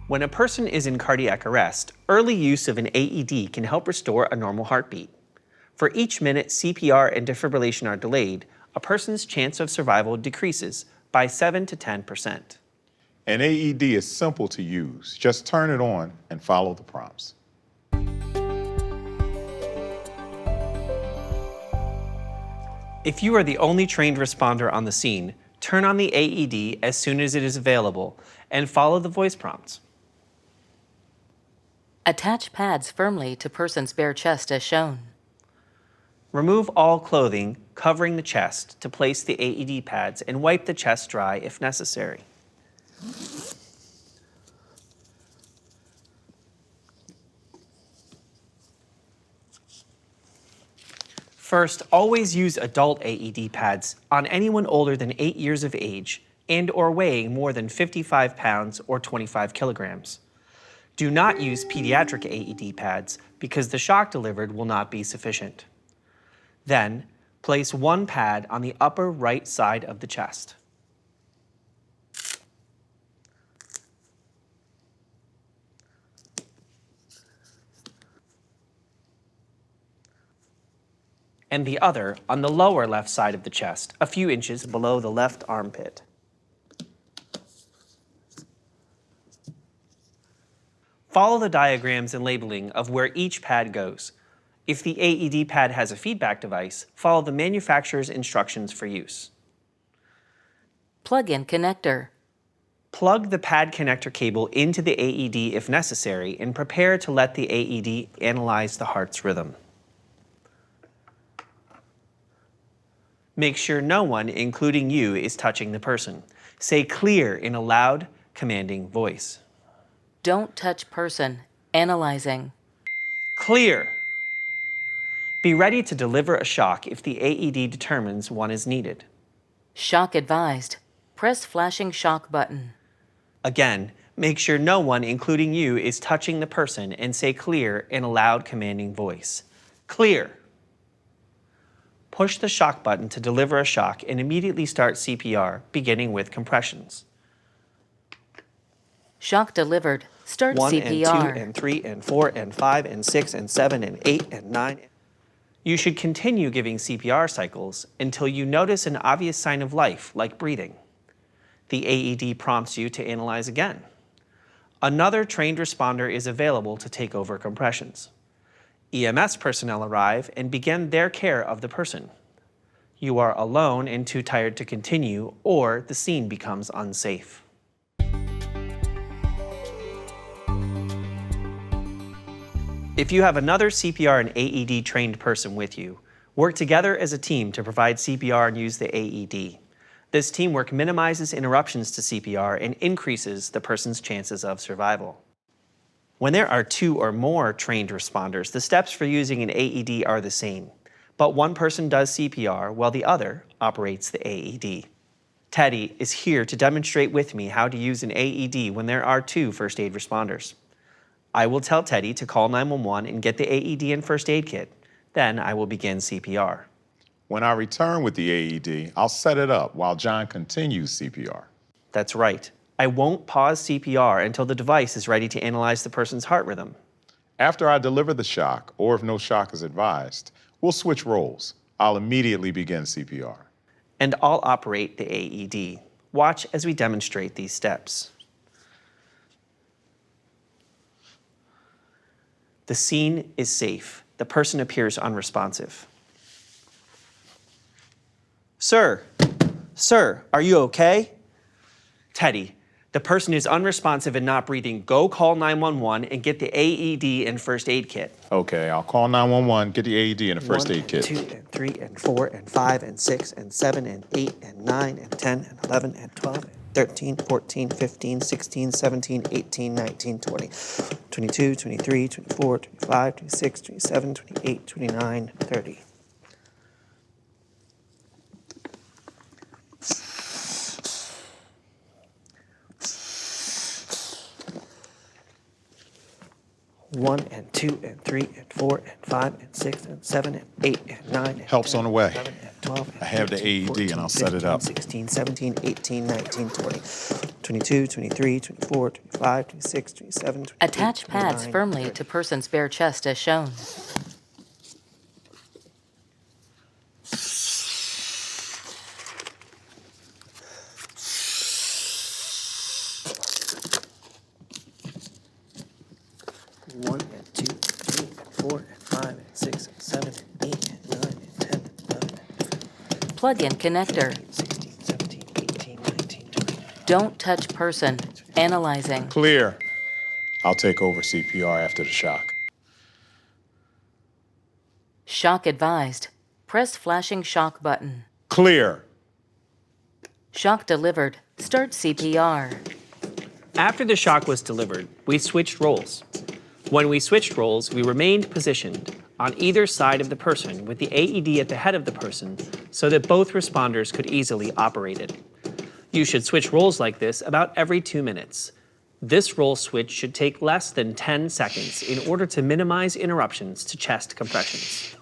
When a person is in cardiac arrest, early use of an AED can help restore a normal heartbeat. For each minute CPR and defibrillation are delayed, a person's chance of survival decreases by 7 to 10%. An AED is simple to use. Just turn it on and follow the prompts. If you are the only trained responder on the scene, turn on the AED as soon as it is available and follow the voice prompts. Attach pads firmly to person's bare chest as shown. Remove all clothing covering the chest to place the AED pads and wipe the chest dry if necessary. First, always use adult AED pads on anyone older than 8 years of age and or weighing more than 55 pounds or 25 kilograms. Do not use pediatric AED pads because the shock delivered will not be sufficient. Then, place one pad on the upper right side of the chest. And the other on the lower left side of the chest, a few inches below the left armpit. Follow the diagrams and labeling of where each pad goes. If the AED pad has a feedback device, follow the manufacturer's instructions for use. Plug-in connector. Plug the pad connector cable into the AED if necessary and prepare to let the AED analyze the heart's rhythm. Make sure no one, including you, is touching the person. Say clear in a loud, commanding voice. Don't touch person. Analyzing. Clear. Be ready to deliver a shock if the AED determines one is needed. Shock advised. Press flashing shock button. Again, make sure no one, including you, is touching the person and say clear in a loud, commanding voice. Clear. Push the shock button to deliver a shock and immediately start CPR, beginning with compressions. Shock delivered. Start 1 CPR. and 2 and 3 and 4 and 5 and 6 and 7 and 8 and 9. You should continue giving CPR cycles until you notice an obvious sign of life, like breathing. The AED prompts you to analyze again. Another trained responder is available to take over compressions. EMS personnel arrive and begin their care of the person. You are alone and too tired to continue, or the scene becomes unsafe. If you have another CPR and AED trained person with you, work together as a team to provide CPR and use the AED. This teamwork minimizes interruptions to CPR and increases the person's chances of survival. When there are 2 or more trained responders, the steps for using an AED are the same, but one person does CPR while the other operates the AED. Teddy is here to demonstrate with me how to use an AED when there are 2 first aid responders. I will tell Teddy to call 911 and get the AED and first aid kit. Then I will begin CPR. When I return with the AED, I'll set it up while John continues CPR. That's right. I won't pause CPR until the device is ready to analyze the person's heart rhythm. After I deliver the shock, or if no shock is advised, we'll switch roles. I'll immediately begin CPR. And I'll operate the AED. Watch as we demonstrate these steps. The scene is safe. The person appears unresponsive. Sir, are you okay? Teddy, the person is unresponsive and not breathing. Go call 911 and get the AED and first aid kit. Okay, I'll call 911, get the AED and a first aid kit. 1 and 2 and 3 and 4 and 5 and 6 and 7 and 8 and 9 and 10 and 11 and 12 and 13, 14, 15, 16, 17, 18, 19, 20, 22, 23, 24, 25, 26, 27, 28, 29, 30. One and 2 and 3 and 4 and 5 and 6 and 7 and 8 and 9 and Help's 10, on the way. 11 and 12. I have the 13, AED 14, and I'll set it 15, up. 16, 17, 18, 19, 20, 22, 23, 24, 25, 26, 27, 28, Attach pads 29, firmly 30. to person's bare chest as shown. One and 2, 3, and 4, and 5, and 6, and 7, and 8, and 9, and 10, and 11, Plug-in connector. 16, 17, 18, 19, 20. Don't touch person. Analyzing. Clear. I'll take over CPR after the shock. Shock advised. Press flashing shock button. Clear. Shock delivered. Start CPR. After the shock was delivered, we switched roles. When we switched roles, we remained positioned on either side of the person with the AED at the head of the person so that both responders could easily operate it. You should switch roles like this about every 2 minutes. This role switch should take less than 10 seconds in order to minimize interruptions to chest compressions.